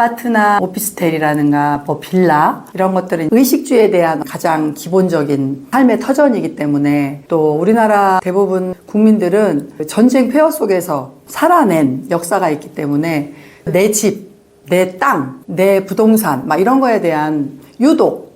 아파트나 오피스텔이라든가 뭐 빌라 이런 것들은 의식주에 대한 가장 기본적인 삶의 터전이기 때문에 또 우리나라 대부분 국민들은 전쟁 폐허 속에서 살아낸 역사가 있기 때문에 내 집, 내 땅, 내 부동산 막 이런 거에 대한 유독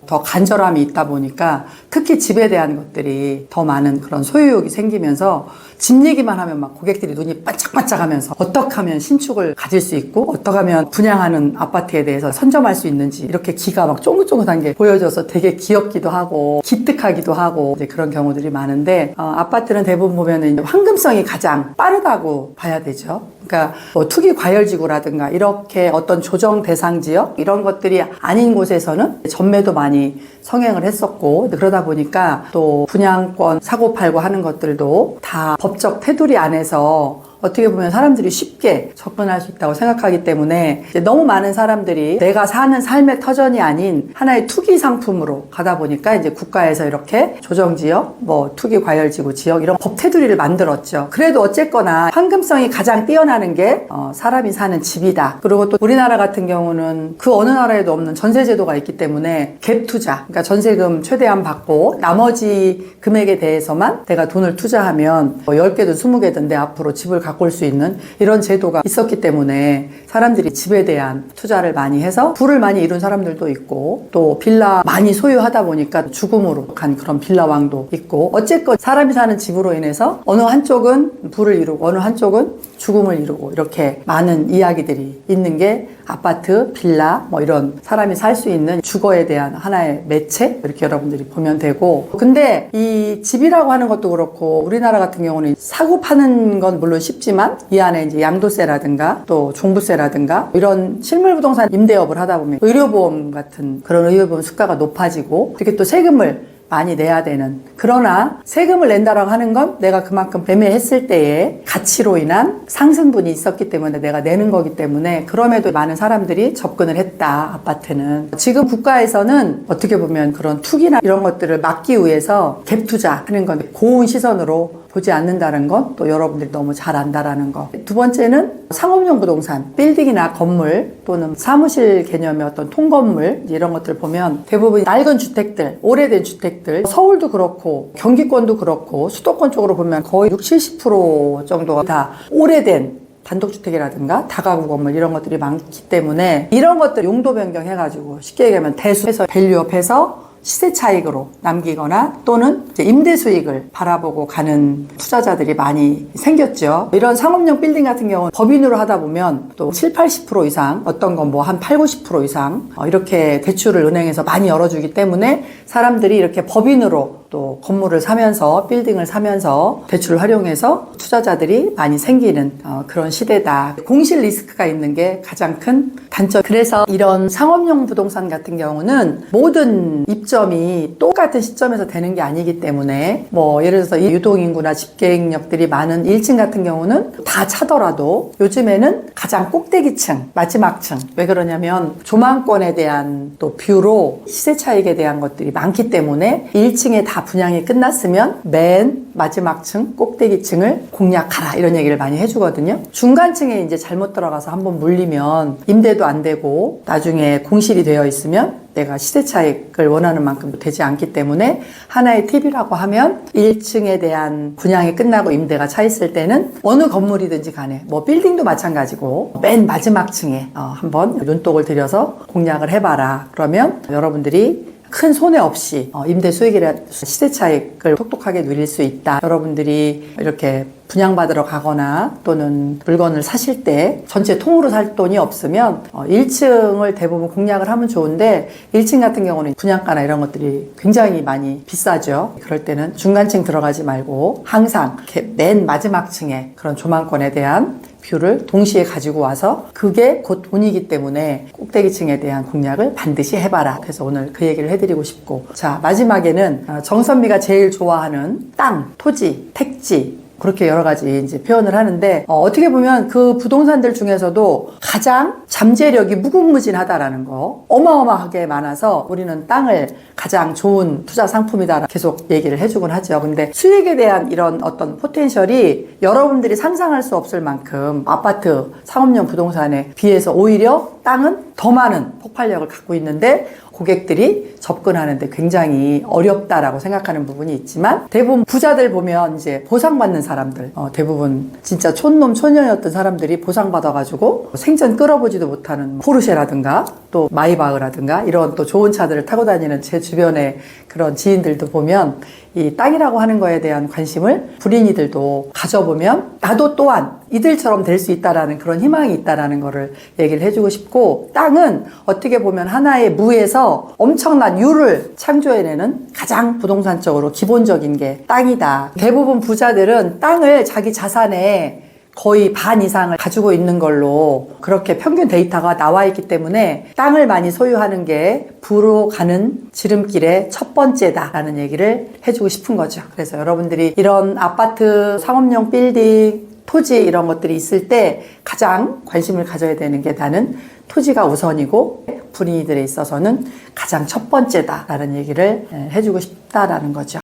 더 간절함이 있다 보니까 특히 집에 대한 것들이 더 많은 그런 소유욕이 생기면서 집 얘기만 하면 막 고객들이 눈이 반짝반짝 하면서 어떻게 하면 신축을 가질 수 있고 어떻게 하면 분양하는 아파트에 대해서 선점할 수 있는지 이렇게 기가 막 쫑긋쫑긋한 게 보여져서 되게 귀엽기도 하고 기특하기도 하고 이제 그런 경우들이 많은데 아파트는 대부분 보면은 황금성이 가장 빠르다고 봐야 되죠. 그러니까 뭐 투기 과열지구라든가 이렇게 어떤 조정 대상 지역 이런 것들이 아닌 곳에서는 전매도 많이 성행을 했었고 그러다 보니까 또 분양권 사고 팔고 하는 것들도 다 법적 테두리 안에서 어떻게 보면 사람들이 쉽게 접근할 수 있다고 생각하기 때문에 이제 너무 많은 사람들이 내가 사는 삶의 터전이 아닌 하나의 투기 상품으로 가다 보니까 이제 국가에서 이렇게 조정지역, 뭐 투기 과열지구 지역 이런 법 테두리를 만들었죠. 그래도 어쨌거나 황금성이 가장 뛰어나는 게 사람이 사는 집이다. 그리고 또 우리나라 같은 경우는 그 어느 나라에도 없는 전세제도가 있기 때문에 갭 투자, 그러니까 전세금 최대한 받고 나머지 금액에 대해서만 내가 돈을 투자하면 뭐 10개든 20개든 내 앞으로 집을 갖고 올 수 있는 이런 제도가 있었기 때문에 사람들이 집에 대한 투자를 많이 해서 부를 많이 이룬 사람들도 있고 또 빌라 많이 소유하다 보니까 죽음으로 간 그런 빌라왕도 있고 어쨌건 사람이 사는 집으로 인해서 어느 한쪽은 부를 이루고 어느 한쪽은 죽음을 이루고 이렇게 많은 이야기들이 있는 게 아파트, 빌라 뭐 이런 사람이 살 수 있는 주거에 대한 하나의 매체 이렇게 여러분들이 보면 되고 근데 이 집이라고 하는 것도 그렇고 우리나라 같은 경우는 사고 파는 건 물론 쉽지만 이 안에 이제 양도세라든가 또 종부세라든가 이런 실물부동산 임대업을 하다 보면 의료보험 같은 그런 의료보험 수가가 높아지고 이렇게 또 세금을 많이 내야 되는 그러나 세금을 낸다라고 하는 건 내가 그만큼 매매했을 때의 가치로 인한 상승분이 있었기 때문에 내가 내는 거기 때문에 그럼에도 많은 사람들이 접근을 했다. 아파트는 지금 국가에서는 어떻게 보면 그런 투기나 이런 것들을 막기 위해서 갭 투자하는 건 고운 시선으로 보지 않는다는 건 또 여러분들이 너무 잘 안다라는 거. 두 번째는 상업용 부동산, 빌딩이나 건물 또는 사무실 개념의 어떤 통건물 이런 것들 보면 대부분 낡은 주택들, 오래된 주택들 서울도 그렇고 경기권도 그렇고 수도권 쪽으로 보면 거의 60, 70% 정도가 다 오래된 단독주택이라든가 다가구 건물 이런 것들이 많기 때문에 이런 것들 용도 변경해가지고 쉽게 얘기하면 대수해서 밸류업해서 시세 차익으로 남기거나 또는 이제 임대 수익을 바라보고 가는 투자자들이 많이 생겼죠. 이런 상업용 빌딩 같은 경우는 법인으로 하다 보면 또 7, 80% 이상 어떤 건 뭐 한 8, 90% 이상 이렇게 대출을 은행에서 많이 열어주기 때문에 사람들이 이렇게 법인으로 또 건물을 사면서 빌딩을 사면서 대출을 활용해서 투자자들이 많이 생기는 그런 시대다. 공실 리스크가 있는 게 가장 큰 단점. 그래서 이런 상업용 부동산 같은 경우는 모든 입점이 똑같은 시점에서 되는 게 아니기 때문에 뭐 예를 들어서 유동인구나 집계획력들이 많은 1층 같은 경우는 다 차더라도 요즘에는 가장 꼭대기층, 마지막층 왜 그러냐면 조망권에 대한 또 뷰로 시세 차익에 대한 것들이 많기 때문에 1층에 다 분양이 끝났으면 맨 마지막 층, 꼭대기층을 공략하라 이런 얘기를 많이 해주거든요. 중간층에 이제 잘못 들어가서 한번 물리면 임대도 안 되고 나중에 공실이 되어 있으면 내가 시세 차익을 원하는 만큼 되지 않기 때문에 하나의 팁이라고 하면 1층에 대한 분양이 끝나고 임대가 차 있을 때는 어느 건물이든지 간에 뭐 빌딩도 마찬가지고 맨 마지막 층에 한번 눈독을 들여서 공략을 해봐라. 그러면 여러분들이 큰 손해 없이 임대 수익이나 시세 차익을 톡톡하게 누릴 수 있다. 여러분들이 이렇게 분양받으러 가거나 또는 물건을 사실 때 전체 통으로 살 돈이 없으면 1층을 대부분 공략을 하면 좋은데 1층 같은 경우는 분양가나 이런 것들이 굉장히 많이 비싸죠. 그럴 때는 중간층 들어가지 말고 항상 이렇게 맨 마지막 층에 그런 조망권에 대한 뷰를 동시에 가지고 와서 그게 곧 돈이기 때문에 꼭대기층에 대한 공략을 반드시 해봐라. 그래서 오늘 그 얘기를 해드리고 싶고 자 마지막에는 정선미가 제일 좋아하는 땅, 토지, 택지 그렇게 여러 가지 이제 표현을 하는데 어떻게 보면 그 부동산들 중에서도 가장 잠재력이 무궁무진하다라는 거 어마어마하게 많아서 우리는 땅을 가장 좋은 투자 상품이다 계속 얘기를 해주곤 하죠. 근데 수익에 대한 이런 어떤 포텐셜이 여러분들이 상상할 수 없을 만큼 아파트, 상업용 부동산에 비해서 오히려 땅은 더 많은 폭발력을 갖고 있는데 고객들이 접근하는데 굉장히 어렵다라고 생각하는 부분이 있지만 대부분 부자들 보면 이제 보상받는 사람들 대부분 진짜 촌놈 촌녀였던 사람들이 보상받아가지고 생전 끌어보지도 못하는 포르쉐라든가 또 마이바흐라든가 이런 또 좋은 차들을 타고 다니는 제 주변의 그런 지인들도 보면 이 땅이라고 하는 거에 대한 관심을 불인이들도 가져보면 나도 또한 이들처럼 될 수 있다라는 그런 희망이 있다라는 거를 얘기를 해주고 싶고, 땅은 어떻게 보면 하나의 무에서 엄청난 유를 창조해내는 가장 부동산적으로 기본적인 게 땅이다. 대부분 부자들은 땅을 자기 자산의 거의 반 이상을 가지고 있는 걸로 그렇게 평균 데이터가 나와 있기 때문에 땅을 많이 소유하는 게 부로 가는 지름길의 첫 번째다라는 얘기를 해주고 싶은 거죠. 그래서 여러분들이 이런 아파트, 상업용 빌딩, 토지 이런 것들이 있을 때 가장 관심을 가져야 되는 게 나는 토지가 우선이고 불인이들에 있어서는 가장 첫 번째다라는 얘기를 해주고 싶다라는 거죠.